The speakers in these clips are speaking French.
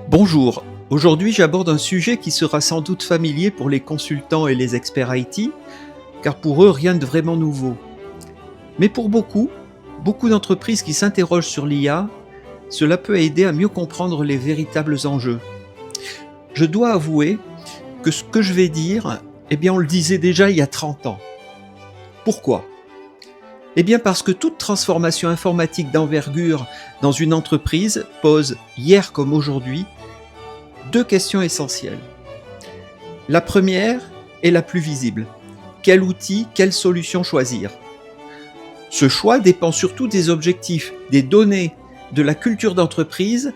Bonjour, aujourd'hui j'aborde un sujet qui sera sans doute familier pour les consultants et les experts IT, car pour eux rien de vraiment nouveau. Mais pour beaucoup d'entreprises qui s'interrogent sur l'IA, cela peut aider à mieux comprendre les véritables enjeux. Je dois avouer que ce que je vais dire, on le disait déjà il y a 30 ans. Pourquoi ? Parce que toute transformation informatique d'envergure dans une entreprise pose, hier comme aujourd'hui, deux questions essentielles. La première est la plus visible. Quel outil, quelle solution choisir ? Ce choix dépend surtout des objectifs, des données, de la culture d'entreprise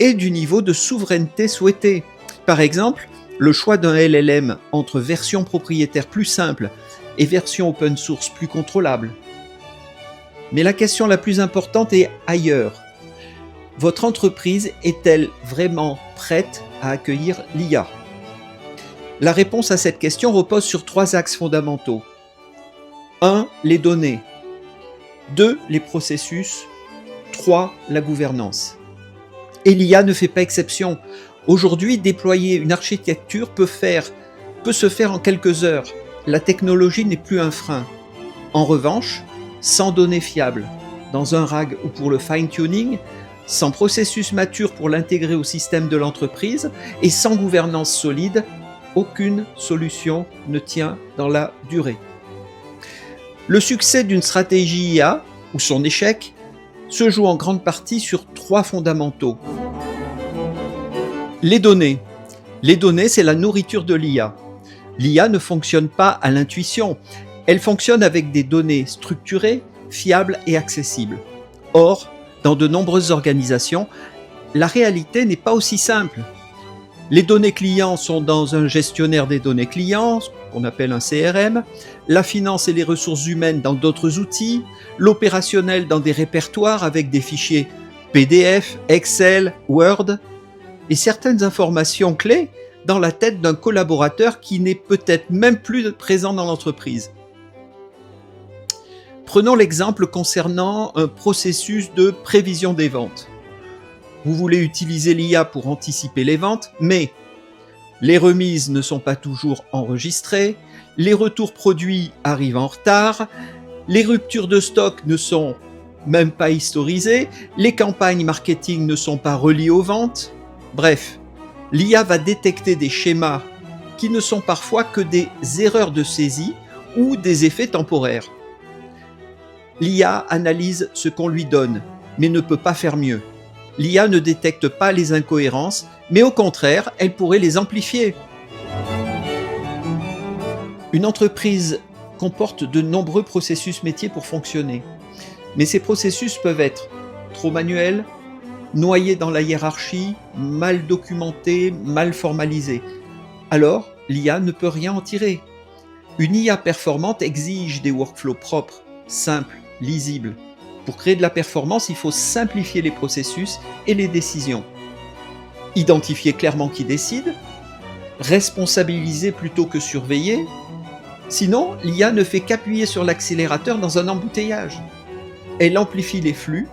et du niveau de souveraineté souhaité. Par exemple, le choix d'un LLM entre version propriétaire plus simple et version open source plus contrôlable. Mais la question la plus importante est ailleurs. Votre entreprise est-elle vraiment prête à accueillir l'IA ? La réponse à cette question repose sur trois axes fondamentaux. 1. Les données. 2. Les processus. 3. La gouvernance. Et l'IA ne fait pas exception. Aujourd'hui, déployer une architecture peut se faire en quelques heures. La technologie n'est plus un frein. En revanche, sans données fiables, dans un RAG ou pour le fine-tuning, sans processus mature pour l'intégrer au système de l'entreprise et sans gouvernance solide, aucune solution ne tient dans la durée. Le succès d'une stratégie IA, ou son échec, se joue en grande partie sur trois fondamentaux. Les données. Les données, c'est la nourriture de l'IA. L'IA ne fonctionne pas à l'intuition. Elle fonctionne avec des données structurées, fiables et accessibles. Or, dans de nombreuses organisations, la réalité n'est pas aussi simple. Les données clients sont dans un gestionnaire des données clients, qu'on appelle un CRM, la finance et les ressources humaines dans d'autres outils, l'opérationnel dans des répertoires avec des fichiers PDF, Excel, Word, et certaines informations clés dans la tête d'un collaborateur qui n'est peut-être même plus présent dans l'entreprise. Prenons l'exemple concernant un processus de prévision des ventes. Vous voulez utiliser l'IA pour anticiper les ventes, mais les remises ne sont pas toujours enregistrées, les retours produits arrivent en retard, les ruptures de stock ne sont même pas historisées, les campagnes marketing ne sont pas reliées aux ventes. Bref, l'IA va détecter des schémas qui ne sont parfois que des erreurs de saisie ou des effets temporaires. L'IA analyse ce qu'on lui donne, mais ne peut pas faire mieux. L'IA ne détecte pas les incohérences, mais au contraire, elle pourrait les amplifier. Une entreprise comporte de nombreux processus métiers pour fonctionner. Mais ces processus peuvent être trop manuels, noyés dans la hiérarchie, mal documentés, mal formalisés. Alors, l'IA ne peut rien en tirer. Une IA performante exige des workflows propres, simples, lisibles. Pour créer de la performance, il faut simplifier les processus et les décisions. Identifier clairement qui décide, responsabiliser plutôt que surveiller. Sinon, l'IA ne fait qu'appuyer sur l'accélérateur dans un embouteillage. Elle amplifie les flux,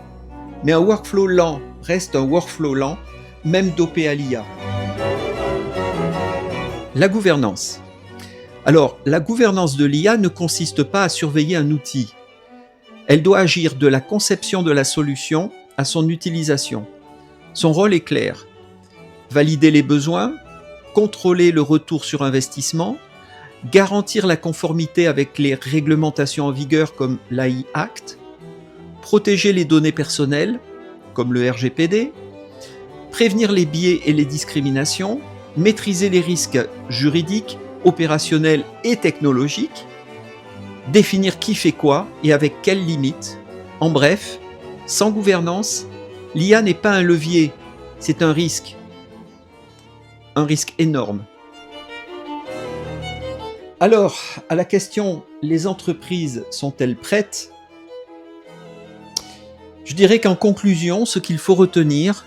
mais un workflow lent reste un workflow lent, même dopé à l'IA. La gouvernance. Alors, la gouvernance de l'IA ne consiste pas à surveiller un outil. Elle doit agir de la conception de la solution à son utilisation. Son rôle est clair. Valider les besoins, contrôler le retour sur investissement, garantir la conformité avec les réglementations en vigueur comme l'AI Act, protéger les données personnelles comme le RGPD, prévenir les biais et les discriminations, maîtriser les risques juridiques, opérationnels et technologiques, définir qui fait quoi et avec quelles limites. En bref, sans gouvernance, l'IA n'est pas un levier, c'est un risque énorme. Alors, à la question « Les entreprises sont-elles prêtes ?», je dirais qu'en conclusion, ce qu'il faut retenir,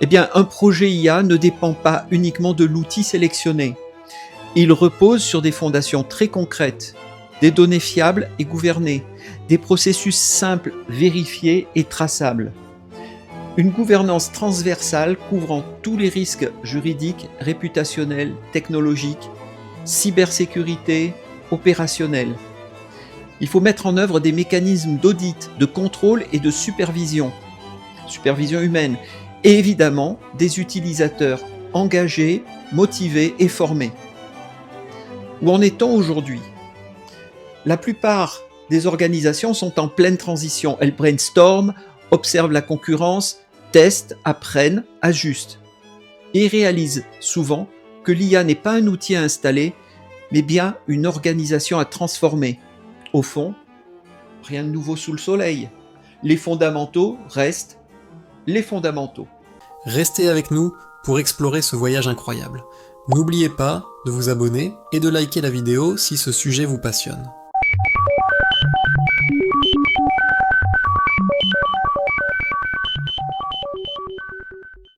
un projet IA ne dépend pas uniquement de l'outil sélectionné. Il repose sur des fondations très concrètes, des données fiables et gouvernées, des processus simples, vérifiés et traçables. Une gouvernance transversale couvrant tous les risques juridiques, réputationnels, technologiques, cybersécurité, opérationnels. Il faut mettre en œuvre des mécanismes d'audit, de contrôle et de supervision humaine, et évidemment des utilisateurs engagés, motivés et formés. Où en est-on aujourd'hui ? La plupart des organisations sont en pleine transition. Elles brainstorment, observent la concurrence, testent, apprennent, ajustent et réalisent souvent que l'IA n'est pas un outil à installer, mais bien une organisation à transformer. Au fond, rien de nouveau sous le soleil. Les fondamentaux restent les fondamentaux. Restez avec nous pour explorer ce voyage incroyable. N'oubliez pas de vous abonner et de liker la vidéo si ce sujet vous passionne.